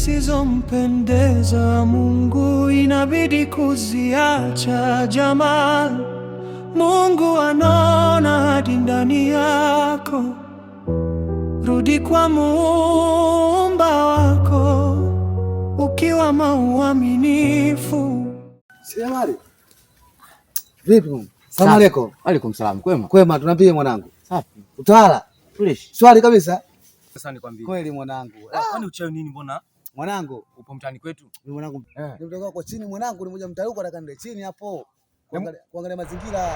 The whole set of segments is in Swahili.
zisizompendeza Mungu inabidi kuziacha jamaa. Mungu anaona hadi ndani yako. Rudi kwa Muumba wako ukiwa uaminifu. Siamali. Vipi? Salamu alaykum. Alaykum salaam. Kwema? Kwema, tunaambie mwanangu. Safi. Utawala? Fresh. Swali kabisa. Sasa nikwambie. Kweli mwanangu. Kwani uchawi nini mbona? Mwanangu, upo mtaani kwetu? Mimi mwanangu. Nimetoka kwa chini mwanangu, ni moja mtaa huko nataka nende chini hapo. Kuangalia mazingira.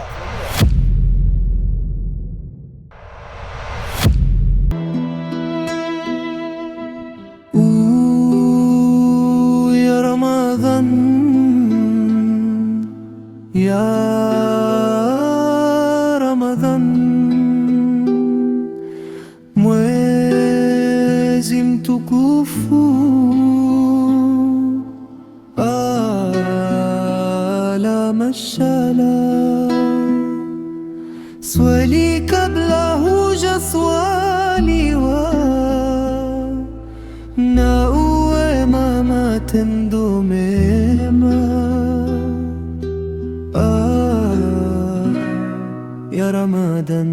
Ya Ramadhan, ya Ramadhan, mwezi mtukufu, ala mashallah. Swali kabla hujaswaliwa, na uwe matendo mema. Ya Ramadhan,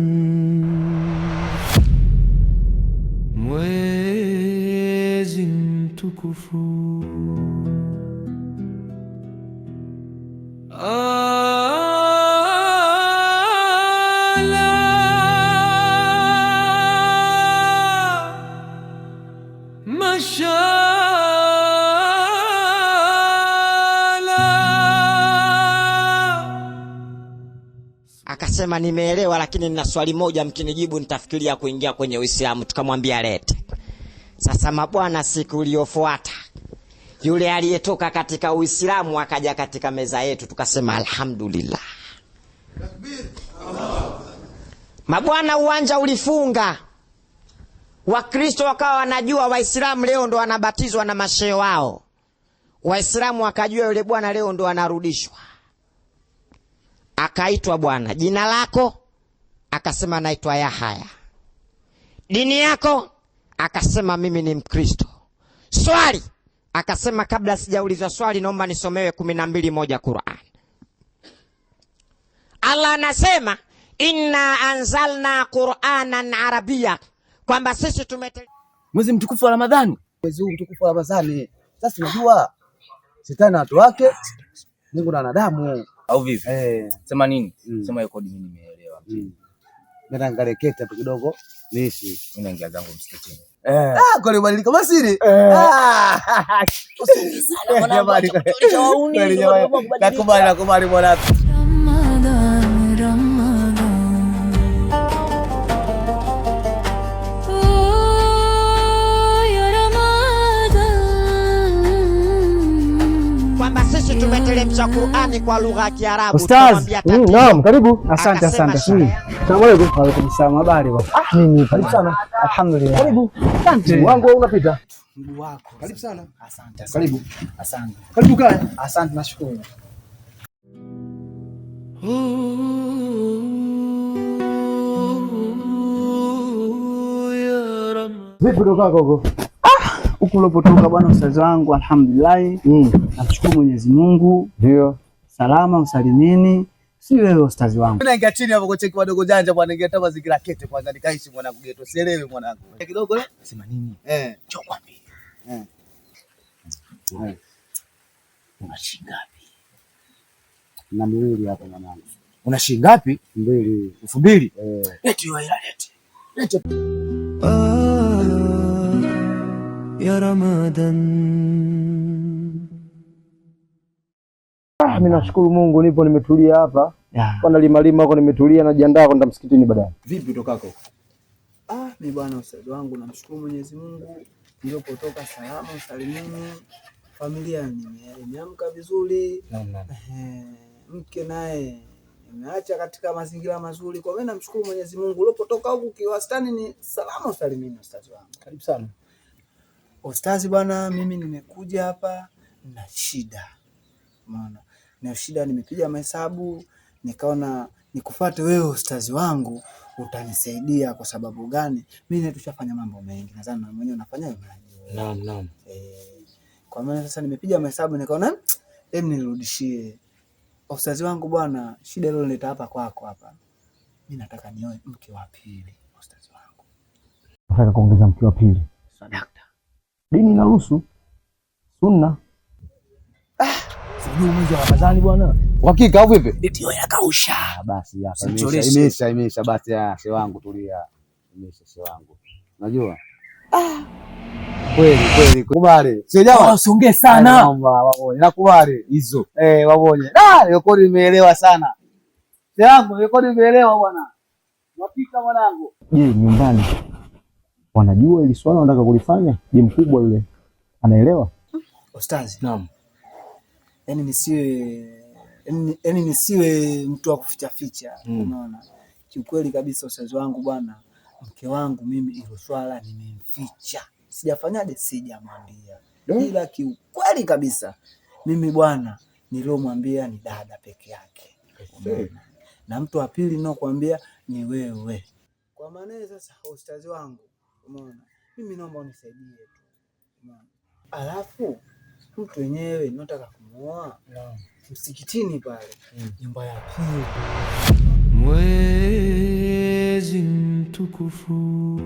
mwezi mtukufu. Akasema nimeelewa, lakini nina swali moja, mkinijibu nitafikiria kuingia kwenye Uislamu. Tukamwambia lete. Sasa mabwana, siku iliyofuata yule aliyetoka katika Uislamu akaja katika meza yetu, tukasema alhamdulillah. Mabwana, uwanja ulifunga. Wakristo wakawa wanajua Waislamu leo ndo wanabatizwa na mashehe wao. Waislamu wakajua yule bwana leo ndo anarudishwa. Akaitwa, bwana, jina lako? Akasema naitwa Yahaya. Dini yako? Akasema mimi ni Mkristo. Swali? Akasema kabla sijauliza swali naomba nisomewe 12:1 Qur'an. Allah anasema inna anzalna Qur'anan Arabia, kwamba sisi mwezi mtukufu wa Ramadhani. Mwezi mtukufu wa Ramadhani. Sasa tunajua shetani na watu wake, Mungu na wanadamu. Au vipi? Sema nini? Sema yuko dini, nimeelewa. Mimi naangalia hapo kidogo. Niishi. Mimi naingia zangu msikitini. Kwa libadilika masiri. Nakubali mwanangu. tumeteremsha Qur'ani kwa lugha ya Kiarabu. Ustaz, naam, karibu. Asante. Assalamu alaykum. Wa alaykum salaam. Habari bwana? Mimi karibu sana. Alhamdulillah. Karibu. Asante. Wangu unapita? Mguu wako. Karibu sana. Asante. Karibu. Asante. Karibu kae. Asante, nashukuru. Vipi kutoka huko? Huko ulipotoka bwana ustazi wangu, alhamdulillah. Namshukuru Mwenyezi Mungu. Ndio. Salama usalimini. Si wewe ustazi wangu. Mimi naingia chini hapo kucheki wadogo janja bwana, ningeeta mazingira kete kwanza nikaishi mwanangu geto. Sielewi mwanangu. Kidogo le? Sema nini? Njoo kwambie. Una shilingi ngapi? Na 2 hapa mwanangu. Una shilingi ngapi? 2. 2000. Leti hiyo ila leti. Leti. Ya Ramadhan. Mimi nashukuru Mungu, nipo nimetulia hapa. Bwana lima huko nimetulia, najiandaa kwenda msikitini baadaye. Vipi utokako? Mimi bwana ustadi wangu namshukuru Mwenyezi Mungu nilipotoka salama usalimini. Familia imeamka vizuri. Mke naye nimeacha katika mazingira mazuri. Kwa mimi namshukuru Mwenyezi Mungu. Ulipotoka huku kiwastani ni salama usalimini ustadi wangu. Karibu sana. Ustazi bwana, mimi nimekuja hapa na shida. Maana na shida, nimepiga mahesabu nikaona nikufuate wewe ustazi wangu, utanisaidia. Kwa sababu gani? Mimi tushafanya mambo mengi, nadhani na mwenyewe unafanya hivyo. Naam. Kwa maana sasa nimepiga mahesabu nikaona nirudishie. Ustazi wangu bwana, shida ile nileta hapa kwako hapa. Mimi nataka nioe mke wa pili, ustazi wangu. Nataka kuongeza mke wa pili. Sadakta. Dini inaruhusu. Sunna. Sijui mwezi wa Ramadhani bwana. Uhakika au vipi? Ndio yakausha. Basi hapa imesha basi shehe wangu tulia. Imesha shehe wangu. Unajua? Kweli kubali. Sijawa usiongee sana. Wabonye. Nakubali hizo. Wabonye. Rekodi nimeelewa sana. Shehe wangu rekodi nimeelewa bwana. Uhakika mwanangu. Je, nyumbani wanajua ili swala nataka kulifanya? Je, mkubwa yule anaelewa? Ustazi. Naam. Yaani nisiwe mtu wa kuficha ficha, unaona? Kiukweli kabisa ustazi wangu bwana, mke wangu mimi hilo swala nimemficha. Sijafanyaje? Sijamwambia. Ila kiukweli kabisa mimi bwana nilomwambia ni dada peke yake. Na mtu wa pili ninaokuambia ni wewe. Kwa maana sasa ustazi wangu, umeona? Mimi naomba unisaidie tu. Umeona? Alafu mtu wenyewe nataka kumuoa msikitini pale, nyumba ya pili. Mwezi mtukufu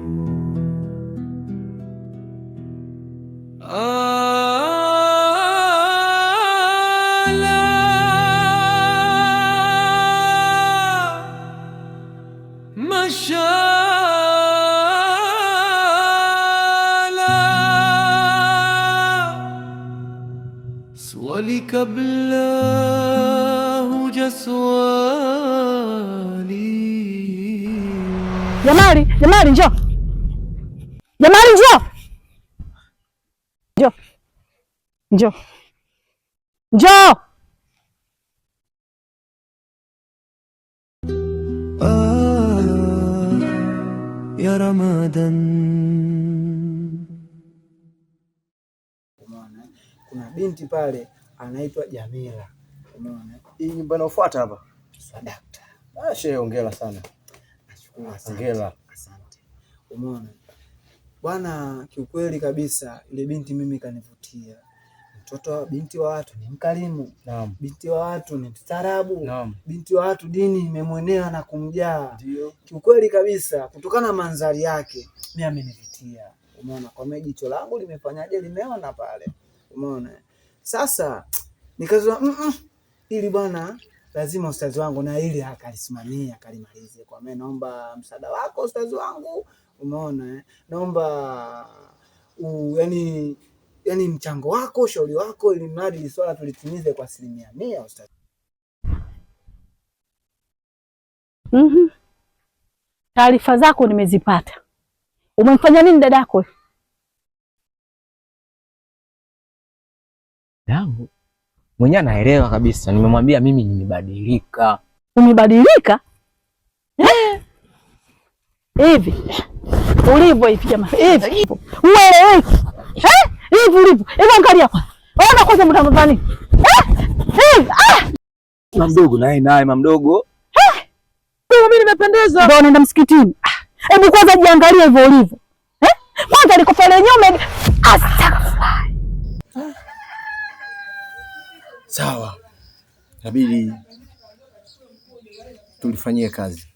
swali kabla hujaswali. Jamali, njoo. Jamali njoo. Njoo. Ya Ramadan. Umeona? Kuna binti pale anaitwa Jamila. Umeona? Hii nyumba inayofuata hapa. Sadakta. Shehe hongera sana. Nashukuru Hongera. Asante. Umeona? Bwana, kiukweli kabisa ile binti mimi kanivutia. Mtoto wa binti wa watu ni mkarimu. Naam. Binti wa watu ni mstaarabu. Naam. Binti wa watu dini imemwenea na kumjaa. Ndio. Kiukweli kabisa kutokana na mandhari yake mimi amenivutia. Umeona? Kwa mimi jicho langu limefanyaje, limeona pale. Umeona? Sasa nikasema ili bwana lazima ustazi wangu na ili akalisimamia akalimalize. Kwa mimi naomba msaada wako ustazi wangu. Umeona? Naomba yani mchango wako, ushauri wako ili mradi hili swala tulitimize kwa 100% ustazi. Taarifa zako nimezipata. Umemfanya nini dadako? Dangu mwenyewe anaelewa kabisa, nimemwambia mimi nimebadilika. Umebadilika? Hivi ulivyo hivi jamaa. Hivi. Wewe. Hivi ulivyo. Hivi angalia kwa. Ona kwanza mtazamani. Mamdogo naye mamdogo. Mimi nimependeza. Ndio naenda msikitini. Hebu kwanza jiangalie hivyo ulivyo. Kwanza niko pale nyuma. Astaghfirullah. Sawa. Inabidi tulifanyie kazi.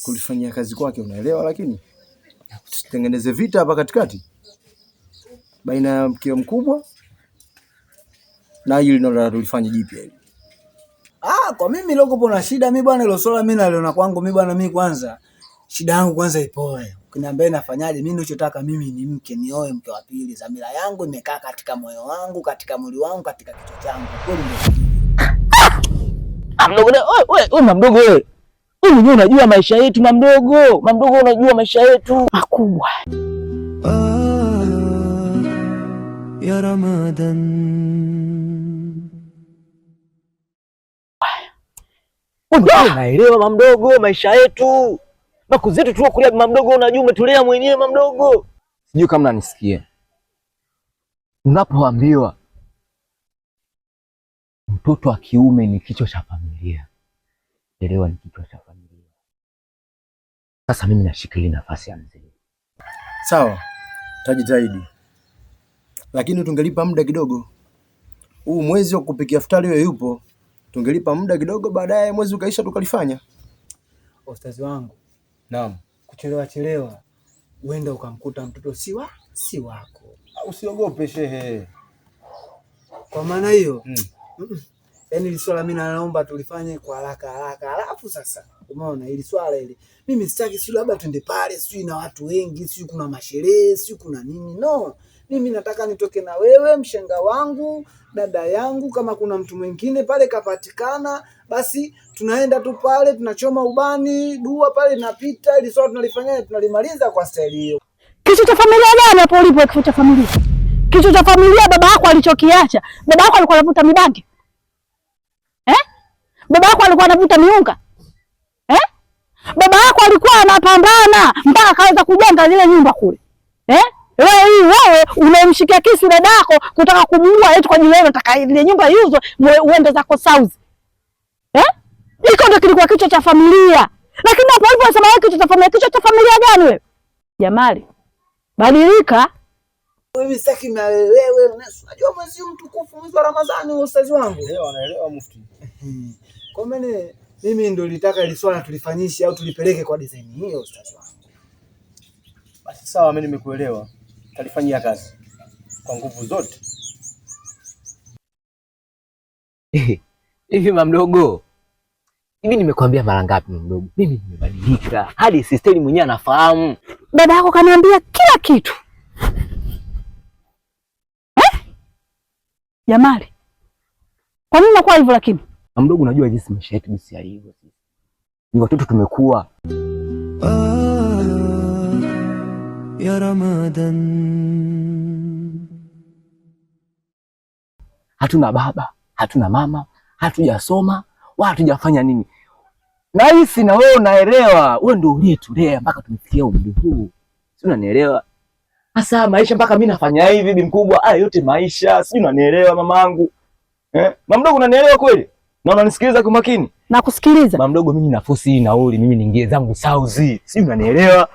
Kulifanyia kazi kwake unaelewa, lakini tusitengeneze vita hapa katikati baina ya mke mkubwa na hili ndio tulifanye jipya hili. Kwa mimi lokopo na shida mimi bwana, ile swala mimi naliona kwangu mimi bwana, mimi kwanza shida yangu kwanza ipoe. Ukiniambia nafanyaje, mimi ninachotaka mimi ni mke, nioe mke wa pili. Dhamira yangu imekaa katika moyo wangu, katika mwili wangu, katika kichwa changu. Kweli ndio. Mamdogo wewe mamdogo wewe. Wewe unajua unajua maisha yetu mamdogo. Mamdogo unajua maisha yetu makubwa. Ya Ramadan. Unaelewa mamdogo maisha yetu. Makuzi yetu tuliokulia mamdogo, unajua umetulea mwenyewe mamdogo. Sijui kama unanisikia. Unapoambiwa mtoto wa kiume ni kichwa cha familia, elewa ni kichwa cha familia. Sasa mimi nashikilia nafasi ya mzee. Sawa, tajitahidi. lakini tungelipa muda kidogo. Huu mwezi wa kupikia futari wewe yupo, tungelipa muda kidogo, baadaye mwezi ukaisha tukalifanya. Ustazi wangu, naam, kuchelewa uenda ukamkuta mtoto si wako. Usiogope shehe. Kwa maana hiyo yaani ile swala mimi naomba tulifanye kwa haraka. Alafu sasa umeona ile swala ile mimi sitaki si labda twende pale si na watu wengi si kuna masherehe si kuna nini. No, mimi nataka nitoke na wewe, mshenga wangu, dada yangu, kama kuna mtu mwingine pale kapatikana, basi tunaenda tu pale, tunachoma ubani, dua pale inapita, ili swala tunalifanya tunalimaliza kwa staili hiyo. Kitu cha familia gani hapo ulipo? Kitu cha familia. Kitu cha familia baba yako alichokiacha. Baba yako alikuwa anavuta mibangi. Baba yako alikuwa anavuta miunga. Baba yako alikuwa anapambana mpaka akaweza kujenga zile nyumba kule. Wewe unamshikia kisu dadako kutaka kumuua eti kwa ajili yake unataka ile nyumba hizo uende zako South. Iko ndio kilikuwa kichwa cha familia. Lakini hapo hapo unasema wewe kichwa cha familia. Kichwa cha familia gani wewe? Jamali. Badilika. Mimi sitaki na wewe. Unajua mwezi mtukufu, mwezi wa Ramadhani, ustazi wangu. Leo naelewa mufti. Kwa maana mimi ndio nilitaka ile swala tulifanyishe au tulipeleke kwa design hiyo ustazi wangu. Basi sawa, mimi nimekuelewa. Talifanyia kazi kwa nguvu zote. Hivi mamdogo, hivi nimekwambia mara ngapi mamdogo? Mimi nimebadilika. Hadi sisteri mwenyewe anafahamu. Dada yako kaniambia kila kitu. Jamali. Kwa nini unakuwa hivyo lakini? Mamdogo, unajua jinsi maisha yetu jinsi yalivyo sisi. Ni watoto tumekuwa. Ya Ramadan. Hatuna baba, hatuna mama, hatujasoma, wala hatujafanya nini. Na hisi na wewe unaelewa, wewe ndio uliyetulea mpaka tumefikia umri huu. Si unanielewa? Sasa maisha mpaka mimi nafanya hivi bibi mkubwa, haya yote maisha, si unanielewa mamangu? Mamdogo, unanielewa kweli? Na unanisikiliza kwa makini? Nakusikiliza. Mamdogo, mimi nafosi hii nauli, mimi niingie zangu South. Si unanielewa?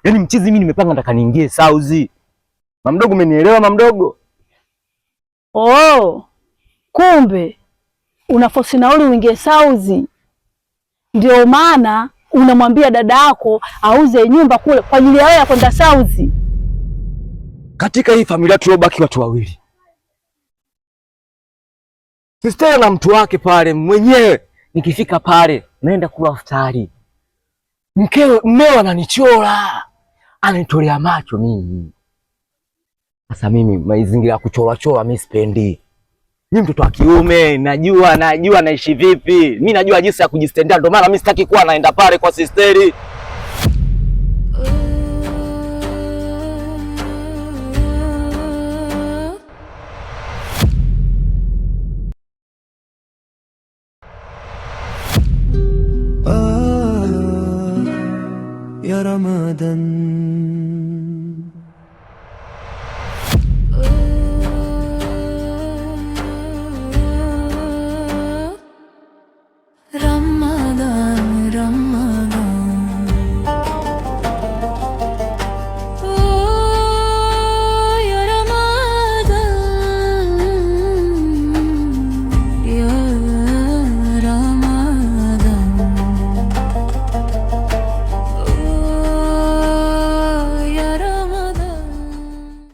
Yaani mchizi mimi nimepanga nataka niingie South. Mamdogo, umenielewa mamdogo? Kumbe unafosi nauli uingie South. Ndio maana unamwambia dada yako auze nyumba kule kwa ajili ya wewe kwenda South. Katika hii familia tuliobaki watu wawili. Sister na mtu wake pale mwenyewe, nikifika pale naenda kula futari. Mmeo ananichora. Ananitolea macho mimi. Sasa mimi mazingira ya kuchora mimi sipendi. Mimi mtoto wa kiume, najua naishi vipi. Mimi najua jinsi ya kujistendia, ndio maana mimi sitaki kuwa naenda pale kwa sisteri. Ya Ramadan.